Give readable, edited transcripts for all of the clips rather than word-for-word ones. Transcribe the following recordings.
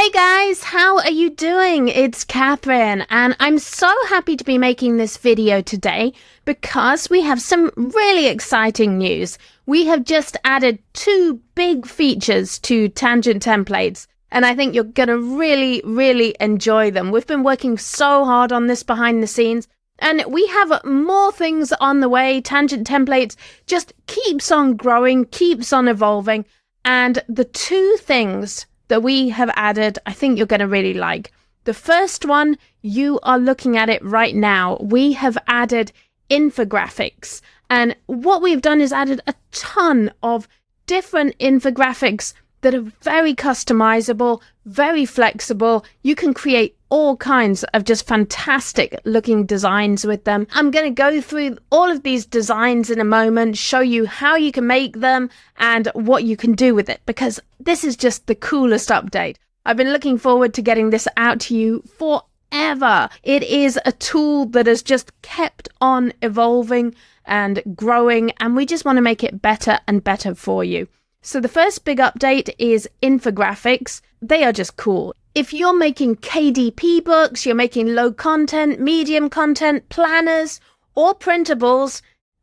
Hey guys, how are you doing? It's Katharyne, and I'm so happy to be making this video today because we have some really exciting news. We have just added 2 big features to Tangent Templates, and I think you're going to really enjoy them. We've been working so hard on this behind the scenes, and we have more things on the way. Tangent Templates just keeps on growing, keeps on evolving, and the 2 things that we have added, I think you're going to really like. The first one, you are looking at it right now. We have added infographics. And what we've done is added a ton of different infographics that are very customizable, very flexible. You can create all kinds of just fantastic looking designs with them. I'm going to go through all of these designs in a moment, show you how you can make them and what you can do with it, because this is just the coolest update. I've been looking forward to getting this out to you forever. It is a tool that has just kept on evolving and growing, and we just want to make it better and better for you. So the first big update is infographics. They are just cool. If you're making KDP books, you're making low content, medium content, planners, or printables,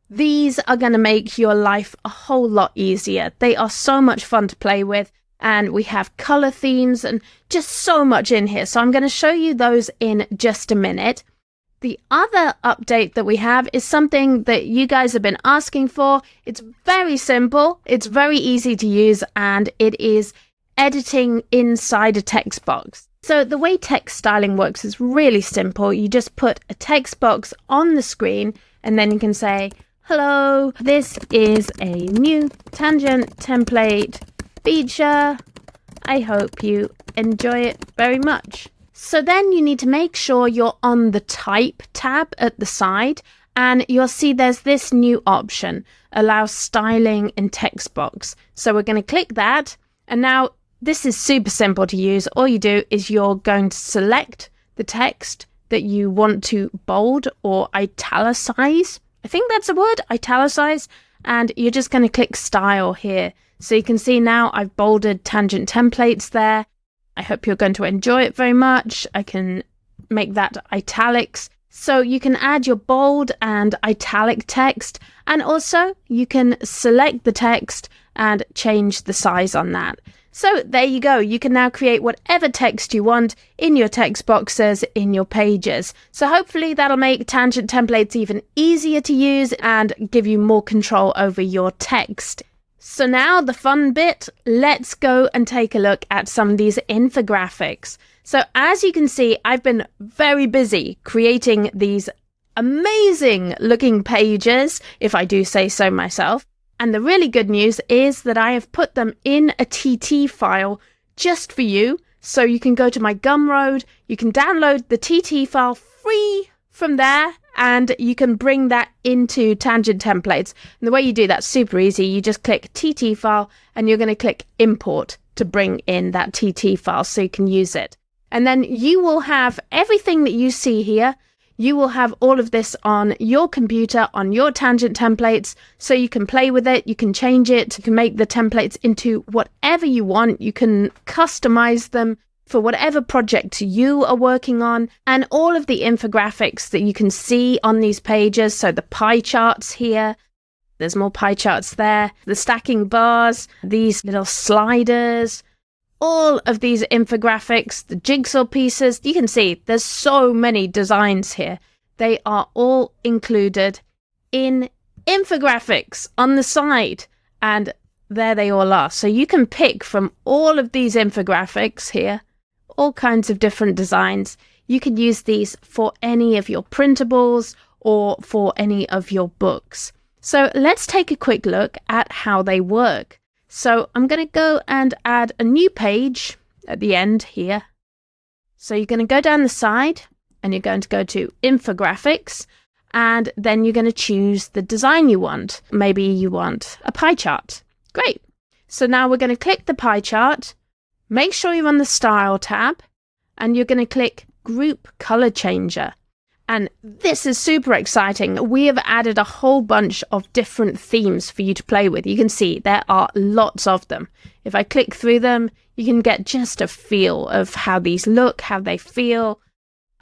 these are going to make your life a whole lot easier. They are so much fun to play with, and we have color themes and just so much in here. So I'm going to show you those in just a minute. The other update that we have is something that you guys have been asking for. It's very simple, it's very easy to use, and it is editing inside a text box. So the way text styling works is really simple. You just put a text box on the screen, and then you can say, hello, this is a new Tangent Template feature. I hope you enjoy it very much. So then you need to make sure you're on the Type tab at the side, and you'll see there's this new option, Allow Styling in Text Box. So we're going to click that, and now this is super simple to use. All you do is you're going to select the text that you want to bold or italicize. I think that's a word, italicize, and you're just going to click Style here. So you can see now I've bolded Tangent Templates there. I hope you're going to enjoy it very much. I can make that italics. So you can add your bold and italic text, and also you can select the text and change the size on that. So there you go. You can now create whatever text you want in your text boxes, in your pages. So hopefully that'll make Tangent Templates even easier to use and give you more control over your text. So now the fun bit, let's go and take a look at some of these infographics. So as you can see, I've been very busy creating these amazing looking pages, if I do say so myself. And the really good news is that I have put them in a TT file just for you. So you can go to my Gumroad, you can download the TT file free from there, and you can bring that into Tangent Templates. And the way you do that's super easy. You just click TT file, and you're going to click import to bring in that TT file so you can use it. And then you will have everything that you see here. You will have all of this on your computer, on your Tangent Templates, so you can play with it, you can change it, you can make the templates into whatever you want, you can customize them for whatever project you are working on, and all of the infographics that you can see on these pages. So the pie charts here, there's more pie charts there, the stacking bars, these little sliders, all of these infographics, the jigsaw pieces. You can see there's so many designs here. They are all included in infographics on the side, and there they all are. So you can pick from all of these infographics here, all kinds of different designs. You can use these for any of your printables or for any of your books. So let's take a quick look at how they work. So I'm going to go and add a new page at the end here. So you're going to go down the side and you're going to go to infographics, and then you're going to choose the design you want. Maybe you want a pie chart. Great. So now we're going to click the pie chart. Make sure you're on the Style tab, and you're going to click Group Color Changer. And this is super exciting. We have added a whole bunch of different themes for you to play with. You can see there are lots of them. If I click through them, you can get just a feel of how these look, how they feel.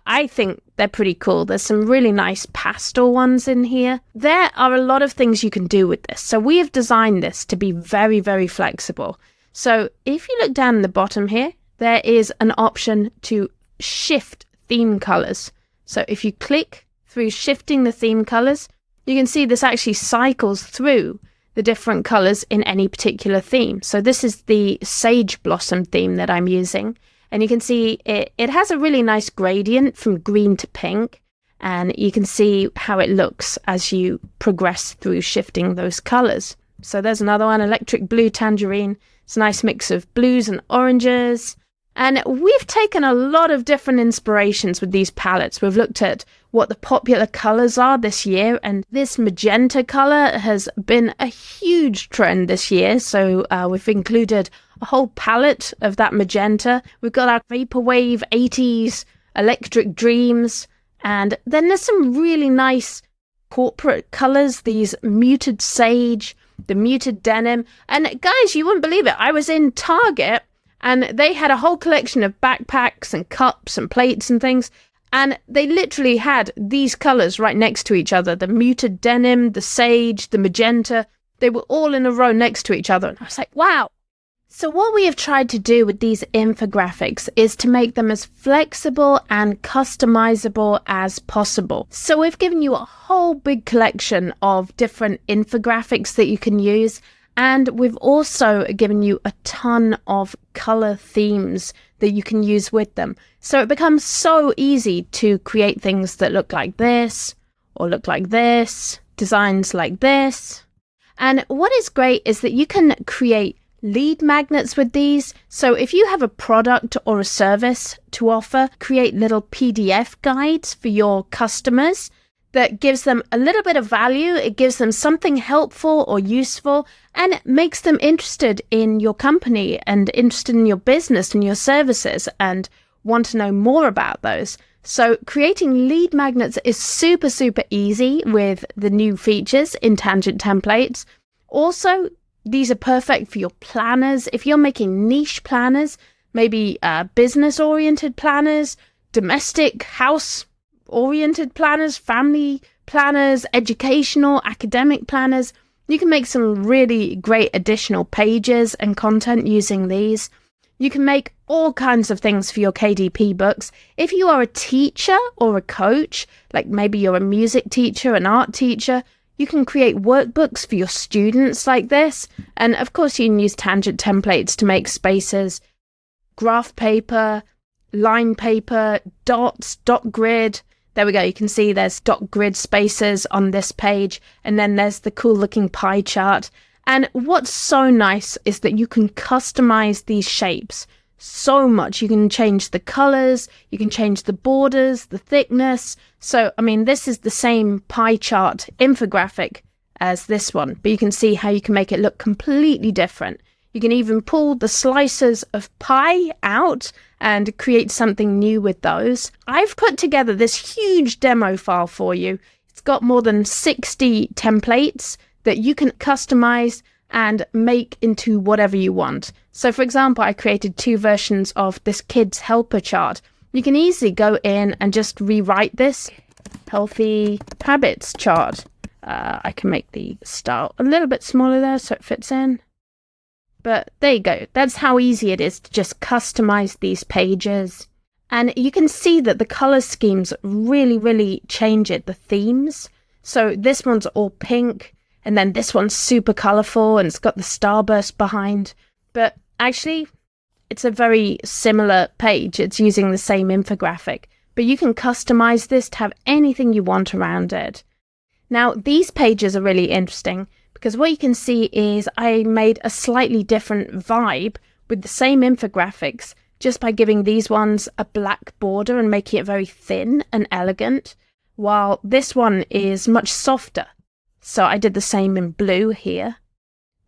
I think they're pretty cool. There's some really nice pastel ones in here. There are a lot of things you can do with this. So we have designed this to be very, very flexible. So if you look down the bottom here, there is an option to shift theme colors. So if you click through shifting the theme colors, you can see this actually cycles through the different colors in any particular theme. So this is the Sage Blossom theme that I'm using. And you can see it has a really nice gradient from green to pink. And you can see how it looks as you progress through shifting those colors. So there's another one, Electric Blue Tangerine. It's a nice mix of blues and oranges. And we've taken a lot of different inspirations with these palettes. We've looked at what the popular colors are this year, and this magenta color has been a huge trend this year. So we've included a whole palette of that magenta. We've got our Vaporwave 80s, Electric Dreams, and then there's some really nice corporate colors, these muted sage, the muted denim. And guys, you wouldn't believe it. I was in Target, and they had a whole collection of backpacks and cups and plates and things. And they literally had these colors right next to each other. The muted denim, the sage, the magenta. They were all in a row next to each other. And I was like, wow. So what we have tried to do with these infographics is to make them as flexible and customizable as possible. So we've given you a whole big collection of different infographics that you can use. And we've also given you a ton of color themes that you can use with them. So it becomes so easy to create things that look like this, or look like this, designs like this. And what is great is that you can create lead magnets with these. So if you have a product or a service to offer, create little PDF guides for your customers that gives them a little bit of value. It gives them something helpful or useful, and it makes them interested in your company and interested in your business and your services and want to know more about those. So creating lead magnets is super, super easy with the new features in Tangent Templates. Also, these are perfect for your planners. If you're making niche planners, maybe business-oriented planners, domestic house-oriented planners, family planners, educational, academic planners, you can make some really great additional pages and content using these. You can make all kinds of things for your KDP books. If you are a teacher or a coach, like maybe you're a music teacher, an art teacher, you can create workbooks for your students like this. And of course, you can use Tangent Templates to make spaces, graph paper, line paper, dots, dot grid. There we go. You can see there's dot grid spaces on this page. And then there's the cool looking pie chart. And what's so nice is that you can customize these shapes so much. You can change the colors, you can change the borders, the thickness. So, I mean, this is the same pie chart infographic as this one, but you can see how you can make it look completely different. You can even pull the slices of pie out and create something new with those. I've put together this huge demo file for you. It's got more than 60 templates that you can customize and make into whatever you want. So for example, I created 2 versions of this kids helper chart. You can easily go in and just rewrite this healthy habits chart. I can make the style a little bit smaller there so it fits in. But there you go. That's how easy it is to just customize these pages. And you can see that the color schemes really, really change it, the themes. So this one's all pink. And then this one's super colorful and it's got the starburst behind. But actually, it's a very similar page. It's using the same infographic. But you can customize this to have anything you want around it. Now, these pages are really interesting because what you can see is I made a slightly different vibe with the same infographics just by giving these ones a black border and making it very thin and elegant, while this one is much softer. So I did the same in blue here.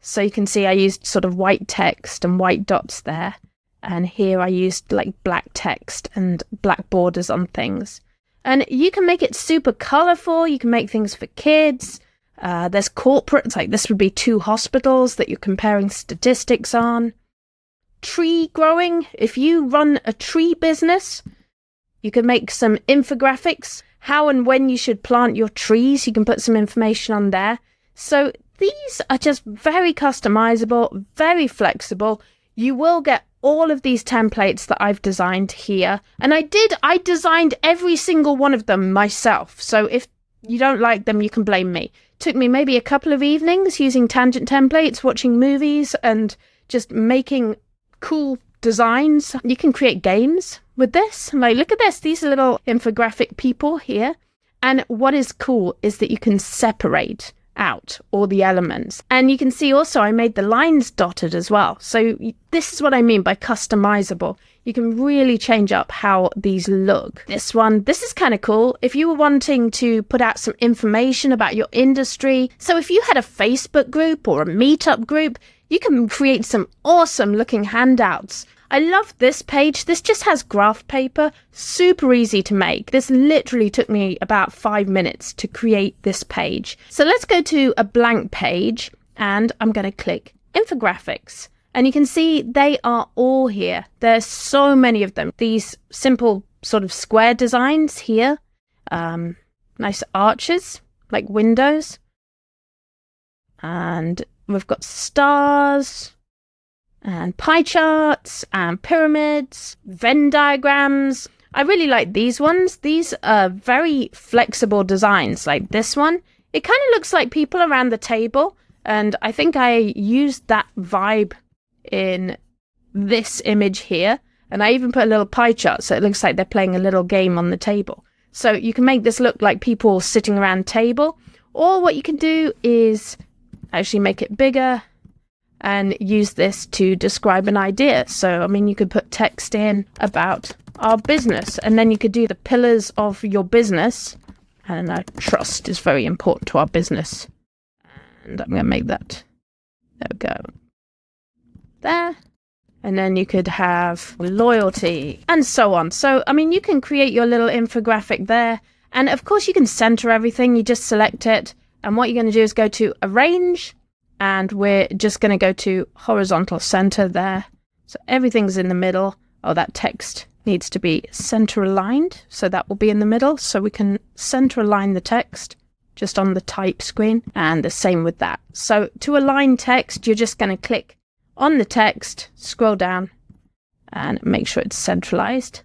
So you can see I used sort of white text and white dots there. And here I used like black text and black borders on things. And you can make it super colorful. You can make things for kids. There's corporates, like this would be 2 hospitals that you're comparing statistics on. Tree growing. If you run a tree business, you can make some infographics. How and when you should plant your trees, you can put some information on there. So these are just very customizable, very flexible. You will get all of these templates that I've designed here. And I designed every single one of them myself. So if you don't like them, you can blame me. Took me maybe a couple of evenings using tangent templates, watching movies and just making cool designs. You can create games with this. Like, look at this. These are little infographic people here. And what is cool is that you can separate out all the elements. And you can see also I made the lines dotted as well. So this is what I mean by customizable. You can really change up how these look. This is kind of cool. If you were wanting to put out some information about your industry, so if you had a Facebook group or a meetup group, you can create some awesome looking handouts. I love this page. This just has graph paper, super easy to make. This literally took me about 5 minutes to create this page. So let's go to a blank page and I'm going to click infographics. And you can see they are all here. There's so many of them. These simple sort of square designs here. Nice arches, like windows. And we've got stars and pie charts and pyramids, Venn diagrams. I really like these ones. These are very flexible designs, like this one. It kind of looks like people around the table. And I think I used that vibe in this image here. And I even put a little pie chart, so it looks like they're playing a little game on the table. So you can make this look like people sitting around a table. Or what you can do is actually make it bigger and use this to describe an idea. So, I mean, you could put text in about our business, and then you could do the pillars of your business. And trust is very important to our business. And I'm going to make that, there we go, there. And then you could have loyalty and so on. So, I mean, you can create your little infographic there. And of course, you can center everything. You just select it. And what you're going to do is go to arrange. And we're just going to go to horizontal center there. So everything's in the middle. Oh, that text needs to be center aligned. So that will be in the middle. So we can center align the text just on the type screen. And the same with that. So to align text, you're just going to click on the text, scroll down, and make sure it's centralized.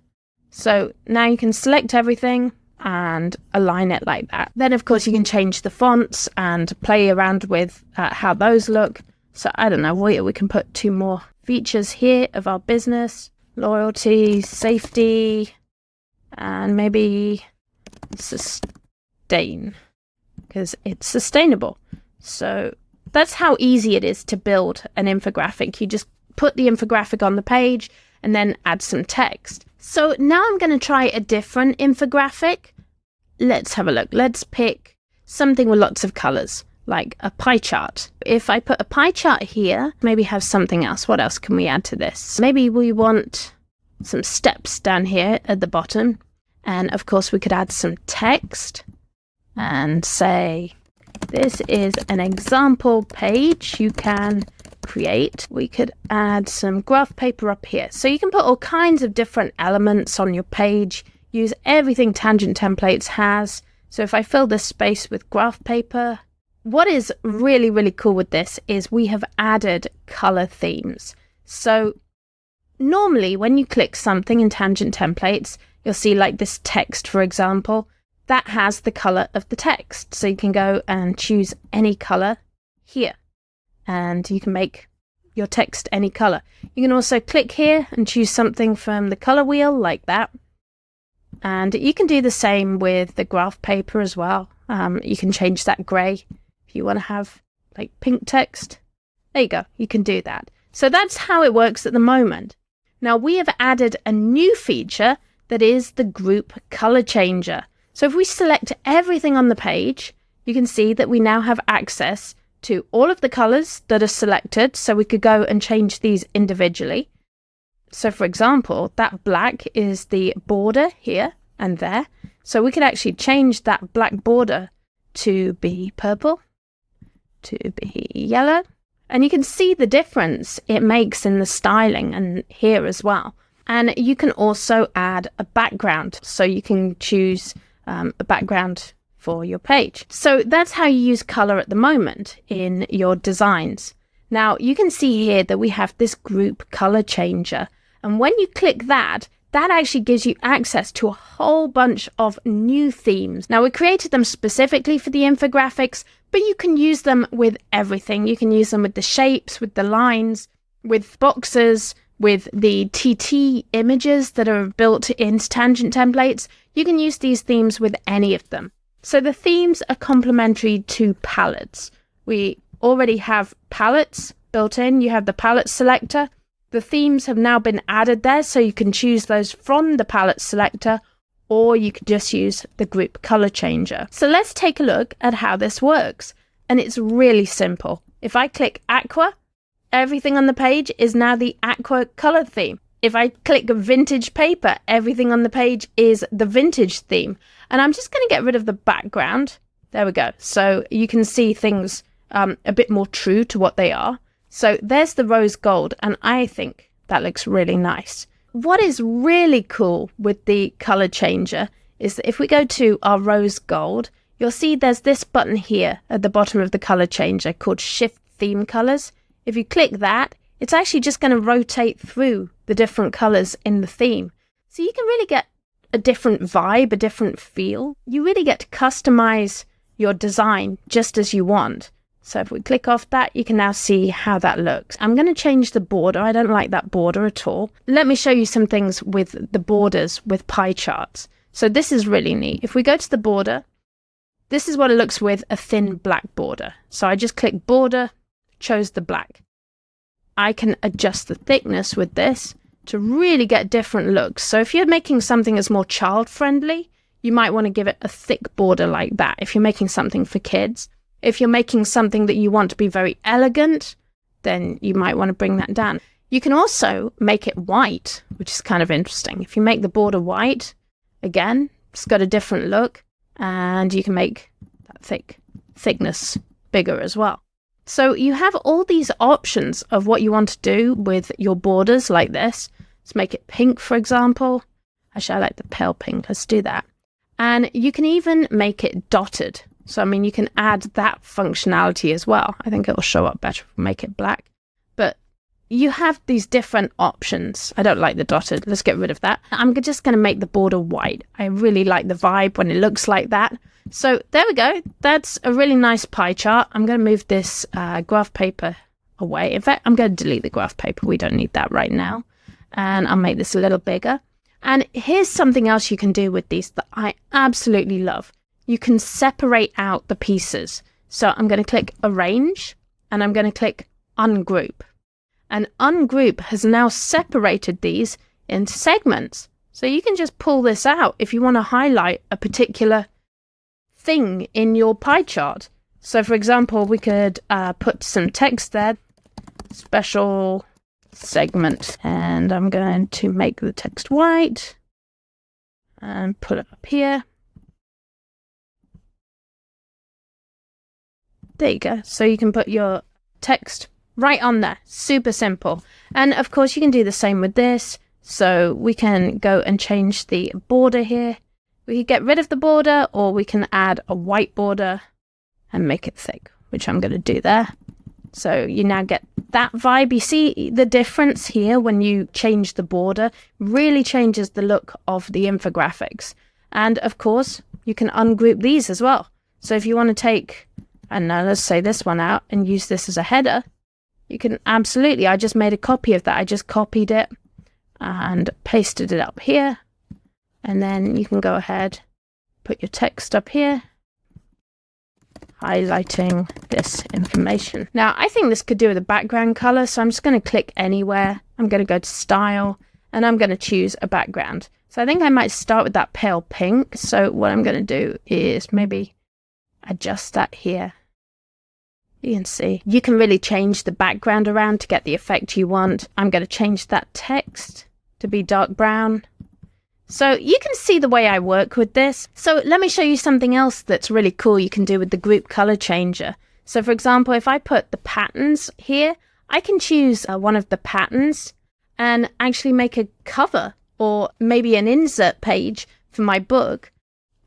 So now you can select everything and align it like that. Then, of course, you can change the fonts and play around with how those look. So I don't know, we can put 2 more features here of our business. Loyalty, safety, and maybe sustain, because it's sustainable. So that's how easy it is to build an infographic. You just put the infographic on the page and then add some text. So now I'm going to try a different infographic. Let's have a look. Let's pick something with lots of colors, like a pie chart. If I put a pie chart here, maybe have something else. What else can we add to this? Maybe we want some steps down here at the bottom. And of course, we could add some text and say, this is an example page you can create. We could add some graph paper up here. So you can put all kinds of different elements on your page. Use everything Tangent Templates has. So if I fill this space with graph paper, what is really, really cool with this is we have added color themes. So normally when you click something in Tangent Templates, you'll see like this text, for example, that has the color of the text. So you can go and choose any color here. And you can make your text any color. You can also click here and choose something from the color wheel like that. And you can do the same with the graph paper as well. You can change that gray if you want to have like pink text. There you go. You can do that. So that's how it works at the moment. Now we have added a new feature that is the group color changer. So if we select everything on the page, you can see that we now have access to all of the colors that are selected. So we could go and change these individually. So for example, that black is the border here and there. So we could actually change that black border to be purple, to be yellow. And you can see the difference it makes in the styling and here as well. And you can also add a background. So you can choose a background for your page. So that's how you use color at the moment in your designs. Now you can see here that we have this group color changer. And when you click that, that actually gives you access to a whole bunch of new themes. Now we created them specifically for the infographics, but you can use them with everything. You can use them with the shapes, with the lines, with boxes, with the TT images that are built into Tangent Templates. You can use these themes with any of them. So the themes are complementary to palettes. We already have palettes built in. You have the palette selector. The themes have now been added there, so you can choose those from the palette selector, or you could just use the group color changer. So let's take a look at how this works. And it's really simple. If I click aqua, everything on the page is now the aqua color theme. If I click vintage paper, everything on the page is the vintage theme. And I'm just going to get rid of the background. There we go. So you can see things a bit more true to what they are. So there's the rose gold, and I think that looks really nice. What is really cool with the color changer is that if we go to our rose gold, you'll see there's this button here at the bottom of the color changer called Shift Theme Colors. If you click that, it's actually just going to rotate through the different colors in the theme. So you can really get a different vibe, a different feel. You really get to customize your design just as you want. So if we click off that, you can now see how that looks. I'm going to change the border. I don't like that border at all. Let me show you some things with the borders with pie charts. So this is really neat. If we go to the border, this is what it looks with a thin black border. So I just click border, chose the black. I can adjust the thickness with this to really get different looks. So if you're making something that's more child-friendly, you might want to give it a thick border like that. If you're making something for kids, if you're making something that you want to be very elegant, then you might want to bring that down. You can also make it white, which is kind of interesting. If you make the border white, again, it's got a different look, and you can make that thickness bigger as well. So you have all these options of what you want to do with your borders like this. Let's make it pink, for example. Actually, I like the pale pink. Let's do that. And you can even make it dotted. So, I mean, you can add that functionality as well. I think it will show up better if we make it black. But you have these different options. I don't like the dotted. Let's get rid of that. I'm just going to make the border white. I really like the vibe when it looks like that. So there we go. That's a really nice pie chart. I'm going to move this graph paper away. In fact, I'm going to delete the graph paper. We don't need that right now. And I'll make this a little bigger. And here's something else you can do with these that I absolutely love. You can separate out the pieces. So I'm going to click Arrange, and I'm going to click Ungroup. And Ungroup has now separated these into segments. So you can just pull this out if you want to highlight a particular thing in your pie chart. So for example, we could put some text there, special segment, and I'm going to make the text white and put it up here. There you go. So you can put your text right on there. Super simple. And of course you can do the same with this. So we can go and change the border here. We can get rid of the border, or we can add a white border and make it thick, which I'm going to do there. So you now get that vibe. You see the difference here when you change the border really changes the look of the infographics. And of course you can ungroup these as well. So if you want to take, I don't know, let's say this one out and use this as a header, you can absolutely, I just made a copy of that. I just copied it and pasted it up here. And then you can go ahead, put your text up here, highlighting this information. Now, I think this could do with a background color, so I'm just going to click anywhere. I'm going to go to Style, and I'm going to choose a background. So I think I might start with that pale pink. So what I'm going to do is maybe adjust that here. You can see you can really change the background around to get the effect you want. I'm going to change that text to be dark brown. So you can see the way I work with this. So let me show you something else that's really cool you can do with the group color changer. So for example, if I put the patterns here, I can choose one of the patterns and actually make a cover or maybe an insert page for my book.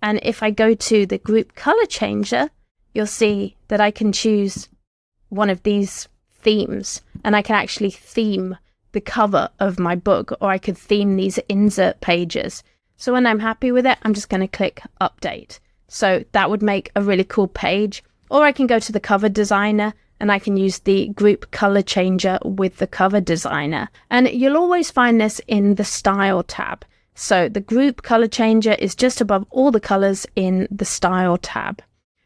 And if I go to the group color changer, you'll see that I can choose one of these themes and I can actually theme the cover of my book, or I could theme these insert pages. So when I'm happy with it, I'm just going to click update. So that would make a really cool page. Or I can go to the cover designer and I can use the group color changer with the cover designer. And you'll always find this in the style tab. So the group color changer is just above all the colors in the style tab.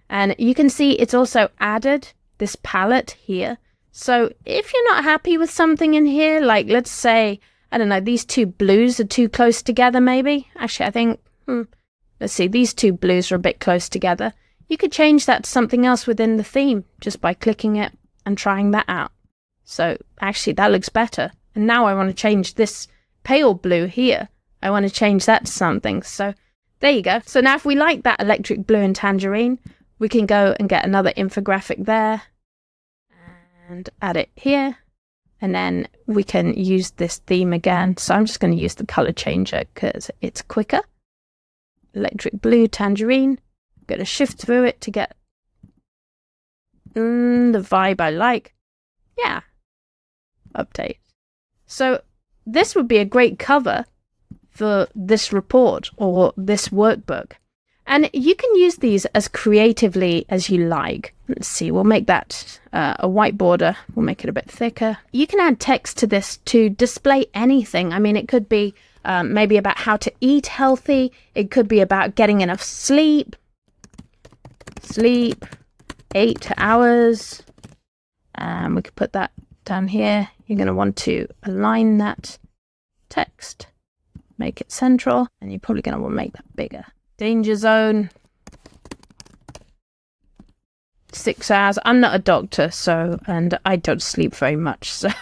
And you can see it's also added this palette here. So if you're not happy with something in here, like let's say, I don't know, these two blues are too close together maybe. Actually, I think, let's see, these two blues are a bit close together. You could change that to something else within the theme just by clicking it and trying that out. So actually that looks better. And now I want to change this pale blue here. I want to change that to something. So there you go. So now if we like that electric blue and tangerine, we can go and get another infographic there. And add it here, and then we can use this theme again. So I'm just going to use the color changer because it's quicker. Electric blue, tangerine. I'm going to shift through it to get the vibe I like. Yeah. Update. So this would be a great cover for this report or this workbook. And you can use these as creatively as you like. Let's see, we'll make that a white border. We'll make it a bit thicker. You can add text to this to display anything. I mean, it could be maybe about how to eat healthy. It could be about getting enough sleep. Sleep, 8 hours. And we could put that down here. You're going to want to align that text, make it central, and you're probably going to want to make that bigger. Danger zone, 6 hours. I'm not a doctor, and I don't sleep very much. So,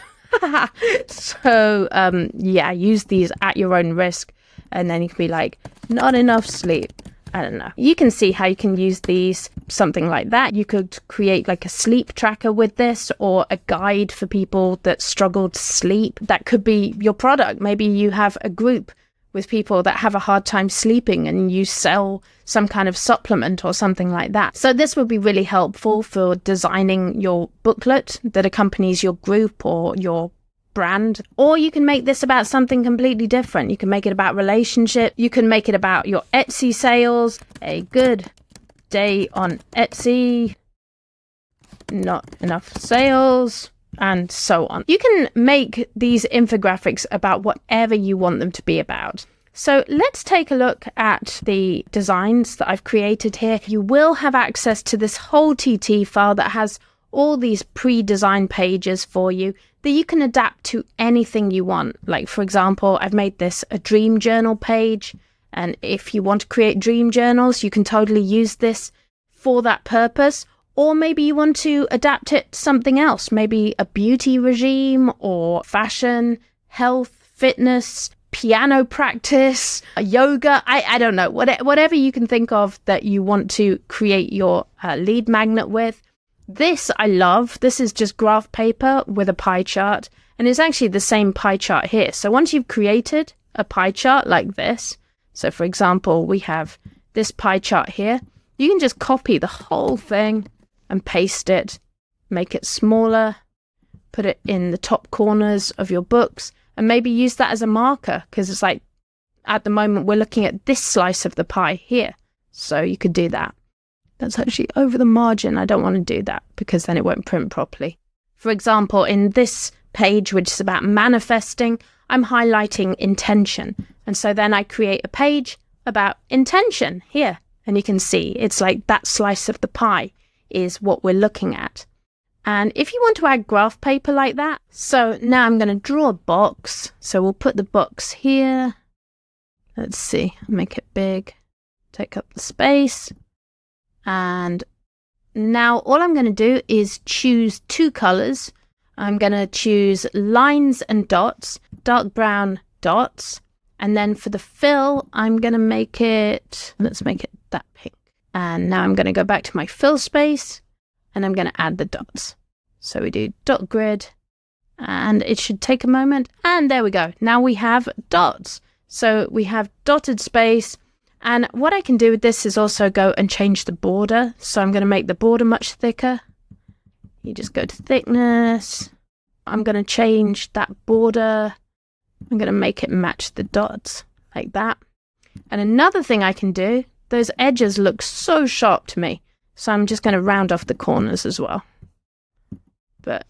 yeah, use these at your own risk. And then you can be like, not enough sleep. I don't know. You can see how you can use these, something like that. You could create like a sleep tracker with this, or a guide for people that struggle to sleep. That could be your product. Maybe you have a group with people that have a hard time sleeping and you sell some kind of supplement or something like that. So this would be really helpful for designing your booklet that accompanies your group or your brand. Or you can make this about something completely different. You can make it about relationship. You can make it about your Etsy sales. A good day on Etsy. Not enough sales. And so on. You can make these infographics about whatever you want them to be about. So let's take a look at the designs that I've created here. You will have access to this whole TT file that has all these pre-designed pages for you that you can adapt to anything you want. Like, for example, I've made this a dream journal page. And if you want to create dream journals, you can totally use this for that purpose. Or maybe you want to adapt it to something else, maybe a beauty regime or fashion, health, fitness, piano practice, yoga. I don't know, whatever you can think of that you want to create your lead magnet with. This I love. This is just graph paper with a pie chart, and it's actually the same pie chart here. So once you've created a pie chart like this, so for example, we have this pie chart here, you can just copy the whole thing and paste it, make it smaller, put it in the top corners of your books, and maybe use that as a marker, because it's like, at the moment, we're looking at this slice of the pie here. So you could do that. That's actually over the margin. I don't want to do that because then it won't print properly. For example, in this page, which is about manifesting, I'm highlighting intention. And so then I create a page about intention here. And you can see it's like that slice of the pie is what we're looking at. And if you want to add graph paper like that, so now I'm going to draw a box. So we'll put the box here. Let's see, make it big, take up the space. And now all I'm going to do is choose 2 colors. I'm going to choose lines and dots, dark brown dots. And then for the fill, I'm going to make it, let's make it that pink. And now I'm going to go back to my fill space and I'm going to add the dots. So we do dot grid and it should take a moment. And there we go. Now we have dots. So we have dotted space. And what I can do with this is also go and change the border. So I'm going to make the border much thicker. You just go to thickness. I'm going to change that border. I'm going to make it match the dots like that. And another thing I can do, those edges look so sharp to me. So I'm just going to round off the corners as well. But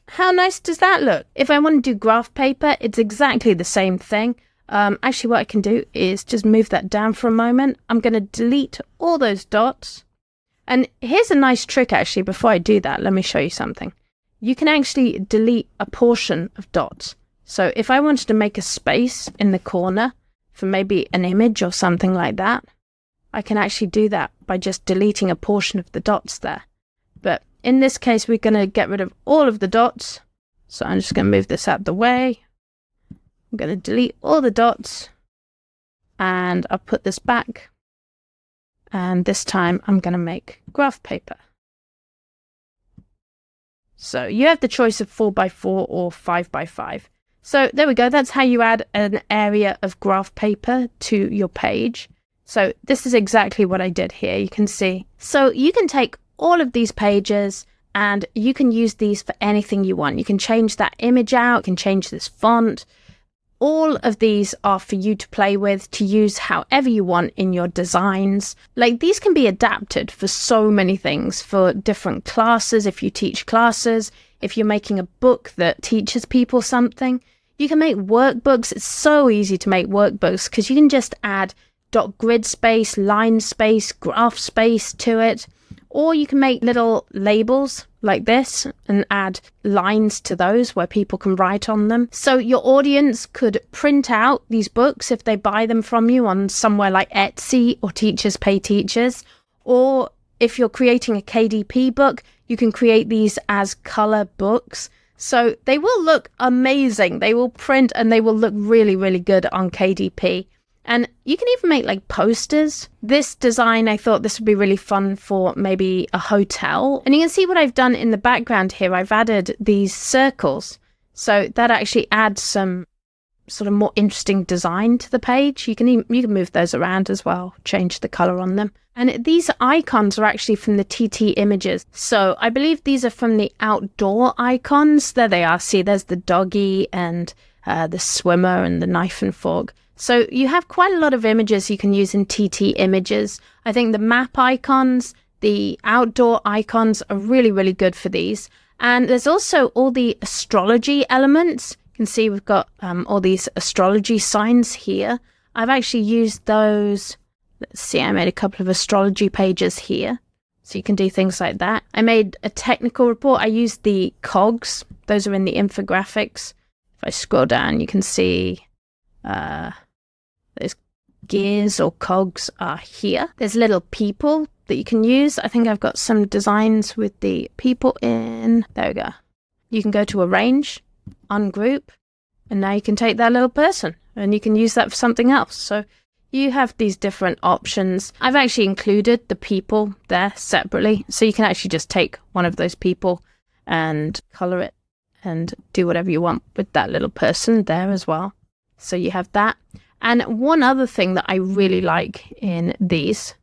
how nice does that look? If I want to do graph paper, it's exactly the same thing. Actually, what I can do is just move that down for a moment. I'm going to delete all those dots. And here's a nice trick, actually. Before I do that, let me show you something. You can actually delete a portion of dots. So if I wanted to make a space in the corner for maybe an image or something like that, I can actually do that by just deleting a portion of the dots there. But in this case, we're going to get rid of all of the dots. So I'm just going to move this out the way. I'm going to delete all the dots and I'll put this back. And this time I'm going to make graph paper. So you have the choice of 4x4 or 5x5. So there we go. That's how you add an area of graph paper to your page. So this is exactly what I did here. You can see. So you can take all of these pages and you can use these for anything you want. You can change that image out. You can change this font. All of these are for you to play with, to use however you want in your designs. Like these can be adapted for so many things, for different classes. If you teach classes, if you're making a book that teaches people something, you can make workbooks. It's so easy to make workbooks because you can just add dot grid space, line space, graph space to it. Or you can make little labels like this and add lines to those where people can write on them. So your audience could print out these books if they buy them from you on somewhere like Etsy or Teachers Pay Teachers. Or if you're creating a KDP book, you can create these as color books. So they will look amazing. They will print and they will look really, really good on KDP. And you can even make like posters. This design, I thought this would be really fun for maybe a hotel. And you can see what I've done in the background here. I've added these circles. So that actually adds some sort of more interesting design to the page. You can move those around as well, change the color on them. And these icons are actually from the TT images. So I believe these are from the outdoor icons. There they are. See, there's the doggy and the swimmer and the knife and fork. So you have quite a lot of images you can use in TT images. I think the map icons, the outdoor icons are really, really good for these. And there's also all the astrology elements. You can see we've got all these astrology signs here. I've actually used those. Let's see, I made a couple of astrology pages here. So you can do things like that. I made a technical report. I used the cogs. Those are in the infographics. If I scroll down, you can see those gears or cogs are here. There's little people that you can use. I think I've got some designs with the people in. There we go. You can go to arrange, ungroup, and now you can take that little person and you can use that for something else. So you have these different options. I've actually included the people there separately. So you can actually just take one of those people and color it and do whatever you want with that little person there as well. So you have that. And one other thing that I really like in these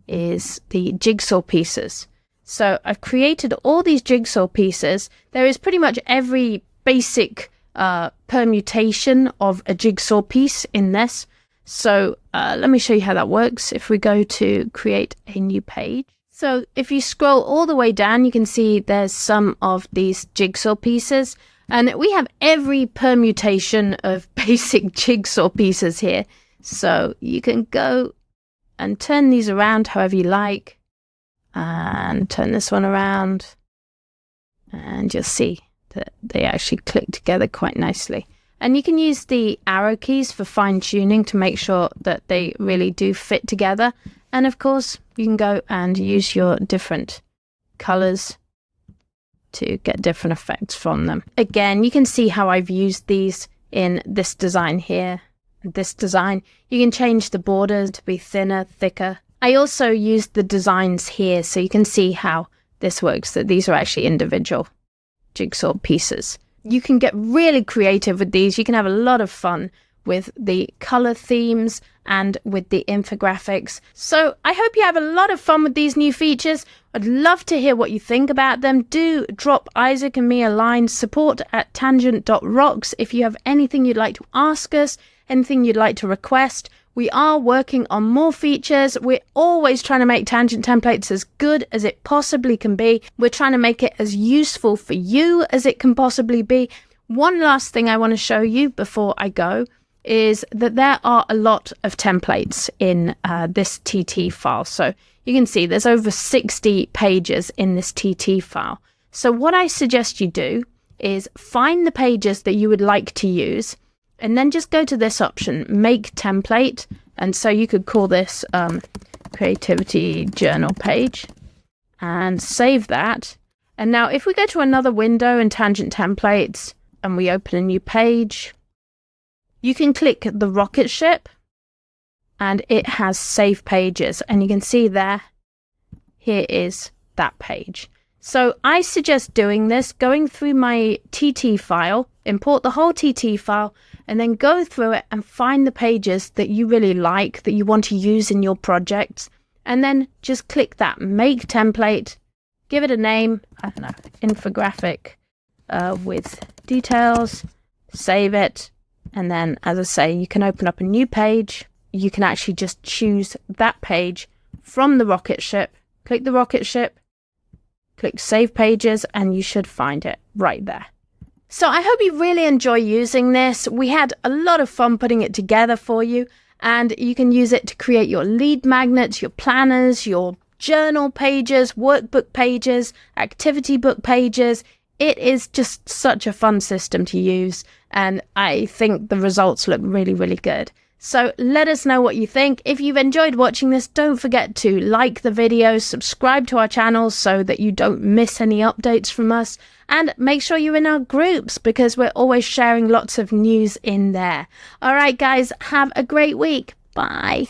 is the jigsaw pieces. So I've created all these jigsaw pieces. There is pretty much every basic permutation of a jigsaw piece in this. So let me show you how that works. If we go to create a new page. So if you scroll all the way down, you can see there's some of these jigsaw pieces. And we have every permutation of basic jigsaw pieces here. So you can go and turn these around however you like. And turn this one around. And you'll see that they actually click together quite nicely. And you can use the arrow keys for fine tuning to make sure that they really do fit together. And of course, you can go and use your different colors to get different effects from them. Again, you can see how I've used these in this design here. this design. You can change the borders to be thinner, thicker. I also used the designs here so you can see how this works, that these are actually individual jigsaw pieces. You can get really creative with these. You can have a lot of fun with the color themes and with the infographics. So I hope you have a lot of fun with these new features. I'd love to hear what you think about them. Do drop Isaac and me a line, support@tangent.rocks, if you have anything you'd like to ask us, anything you'd like to request. We are working on more features. We're always trying to make Tangent Templates as good as it possibly can be. We're trying to make it as useful for you as it can possibly be. One last thing I want to show you before I go is that there are a lot of templates in this TT file. So you can see there's over 60 pages in this TT file. So what I suggest you do is find the pages that you would like to use, and then just go to this option, Make Template. And so you could call this Creativity Journal page, and save that. And now if we go to another window in Tangent Templates and we open a new page, you can click the rocket ship and it has Save Pages. And you can see there, here is that page. So I suggest doing this, going through my TT file, import the whole TT file, and then go through it and find the pages that you really like, that you want to use in your projects. And then just click that Make Template, give it a name, I don't know, infographic with details, save it. And then, as I say, you can open up a new page. You can actually just choose that page from the rocket ship, click the rocket ship, click Save Pages, and you should find it right there. So I hope you really enjoy using this. We had a lot of fun putting it together for you, and you can use it to create your lead magnets, your planners, your journal pages, workbook pages, activity book pages. It is just such a fun system to use, and I think the results look really, really good. So let us know what you think. If you've enjoyed watching this, don't forget to like the video, subscribe to our channel so that you don't miss any updates from us, and make sure you're in our groups because we're always sharing lots of news in there. All right, guys, have a great week. Bye.